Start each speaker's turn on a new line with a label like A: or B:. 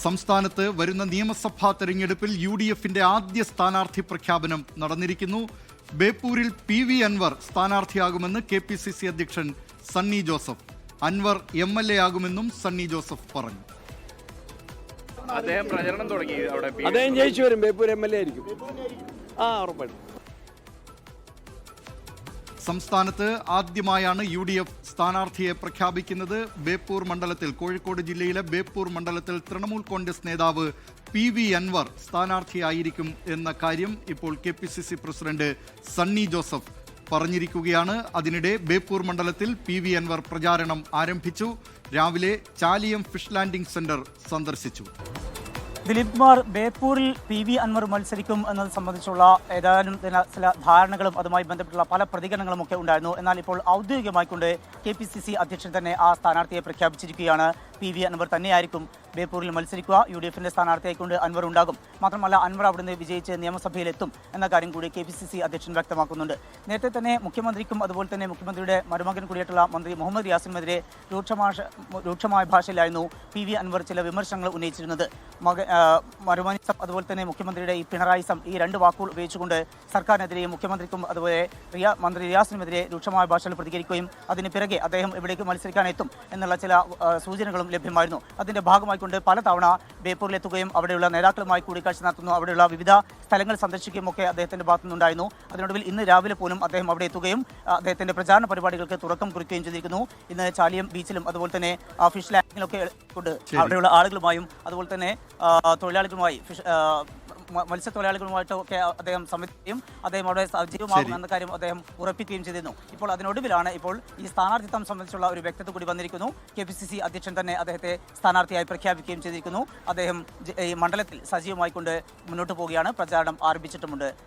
A: സംസ്ഥാനത്ത് വരുന്ന നിയമസഭാ തെരഞ്ഞെടുപ്പിൽ UDFന്റെ ആദ്യ സ്ഥാനാർത്ഥി പ്രഖ്യാപനം നടന്നിരിക്കുന്നു. ബേപ്പൂരിൽ PV അൻവർ സ്ഥാനാർത്ഥിയാകുമെന്ന് KPCC അധ്യക്ഷൻ സണ്ണി ജോസഫ്. അൻവർ MLA ആകുമെന്നും സണ്ണി ജോസഫ് പറഞ്ഞു.
B: അദ്ദേഹം പ്രചരണം തുടങ്ങി.
C: അദ്ദേഹം ജയിച്ചു വരും. ബേപ്പൂർ MLA ആയിരിക്കും. ഉറപ്പായിട്ടും.
A: സംസ്ഥാനത്ത് ആദ്യമായാണ് UDF സ്ഥാനാർത്ഥിയെ പ്രഖ്യാപിക്കുന്നത്. ബേപ്പൂർ മണ്ഡലത്തിൽ, കോഴിക്കോട് ജില്ലയിലെ ബേപ്പൂർ മണ്ഡലത്തിൽ തൃണമൂൽ കോൺഗ്രസ് നേതാവ് PV അൻവർ സ്ഥാനാർത്ഥിയായിരിക്കും എന്ന കാര്യം ഇപ്പോൾ KPCC പ്രസിഡന്റ് സണ്ണി ജോസഫ് പറഞ്ഞിരിക്കുകയാണ്. അതിനിടെ ബേപ്പൂർ മണ്ഡലത്തിൽ PV അൻവർ പ്രചാരണം ആരംഭിച്ചു. രാവിലെ ചാലിയം ഫിഷ് ലാൻഡിംഗ് സെന്റർ സന്ദർശിച്ചു.
D: ദിലീപ് കുമാർ, ബേപ്പൂരിൽ PV അൻവർ മത്സരിക്കും എന്നത് സംബന്ധിച്ചുള്ള ഏതാനും ചില ധാരണകളും അതുമായി ബന്ധപ്പെട്ടുള്ള പല പ്രതികരണങ്ങളും ഒക്കെ ഉണ്ടായിരുന്നു. എന്നാൽ ഇപ്പോൾ ഔദ്യോഗികമായിക്കൊണ്ട് KPCC അധ്യക്ഷൻ തന്നെ ആ സ്ഥാനാർത്ഥിയെ പ്രഖ്യാപിച്ചിരിക്കുകയാണ്. PV അൻവർ തന്നെയായിരിക്കും ബേപ്പൂരിൽ മത്സരിക്കുക. UDFന്റെ സ്ഥാനാർത്ഥിയായിക്കൊണ്ട് അൻവർ ഉണ്ടാകും. മാത്രമല്ല, അൻവർ അവിടുന്ന് വിജയിച്ച് നിയമസഭയിലെത്തും എന്ന കാര്യം കൂടി KPCC അധ്യക്ഷൻ വ്യക്തമാക്കുന്നുണ്ട്. നേരത്തെ തന്നെ മുഖ്യമന്ത്രിക്കും അതുപോലെ തന്നെ മുഖ്യമന്ത്രിയുടെ മരുമകൻ കൂടിയായിട്ടുള്ള മന്ത്രി മുഹമ്മദ് റിയാസിനെതിരെ രൂക്ഷമായ ഭാഷയിലായിരുന്നു PV അൻവർ ചില വിമർശനങ്ങൾ ഉന്നയിച്ചിരുന്നത്. മരുമനിസം അതുപോലെ തന്നെ മുഖ്യമന്ത്രിയുടെ ഈ പിണറായിസം, ഈ രണ്ട് വാക്കുകൾ ഉപയോഗിച്ചുകൊണ്ട് സർക്കാരിനെതിരെയും മുഖ്യമന്ത്രിക്കും അതുപോലെ മന്ത്രി റിയാസിനുമെതിരെ രൂക്ഷമായ ഭാഷയിൽ പ്രതികരിക്കുകയും അതിന് പിറകെ അദ്ദേഹം ഇവിടേക്ക് മത്സരിക്കാൻ എത്തും എന്നുള്ള ചില സൂചനകളും ലഭ്യമായിരുന്നു. അതിന്റെ ഭാഗമായിക്കൊണ്ട് പലതവണ ബേപ്പൂരിലെത്തുകയും അവിടെയുള്ള നേതാക്കളുമായി കൂടിക്കാഴ്ച നടത്തുന്നു, അവിടെയുള്ള വിവിധ സ്ഥലങ്ങൾ സന്ദർശിക്കുകയും ഒക്കെ അദ്ദേഹത്തിന്റെ ഭാഗത്തുനിന്നുണ്ടായിരുന്നു. അതിനൊടുവിൽ ഇന്ന് രാവിലെ പോലും അദ്ദേഹം അവിടെ എത്തുകയും അദ്ദേഹത്തിന്റെ പ്രചാരണ പരിപാടികൾക്ക് തുടക്കം കുറിക്കുകയും ചെയ്തിരിക്കുന്നു. ഇന്ന് ചാലിയം ബീച്ചിലും അതുപോലെ തന്നെ ഫിഷ് ലാൻഡിങ്ങിലൊക്കെ കൊണ്ട് അവിടെയുള്ള ആളുകളുമായും അതുപോലെ തന്നെ തൊഴിലാളികളുമായി മത്സ്യത്തൊഴിലാളികളുമായിട്ടൊക്കെ അദ്ദേഹം സമിതിയും അദ്ദേഹം അവിടെ സജീവമാകും എന്ന കാര്യം അദ്ദേഹം ഉറപ്പിക്കുകയും ചെയ്തിരുന്നു. ഇപ്പോൾ അതിനൊടുവിലാണ് ഇപ്പോൾ ഈ സ്ഥാനാർത്ഥിത്വം സംബന്ധിച്ചുള്ള ഒരു വ്യക്തത കൂടി വന്നിരിക്കുന്നു. KPCC അധ്യക്ഷൻ തന്നെ അദ്ദേഹത്തെ സ്ഥാനാർത്ഥിയായി പ്രഖ്യാപിക്കുകയും ചെയ്തിരിക്കുന്നു. അദ്ദേഹം ഈ മണ്ഡലത്തിൽ സജീവമായിക്കൊണ്ട് മുന്നോട്ട് പോവുകയാണ്. പ്രചാരണം ആരംഭിച്ചിട്ടുമുണ്ട്.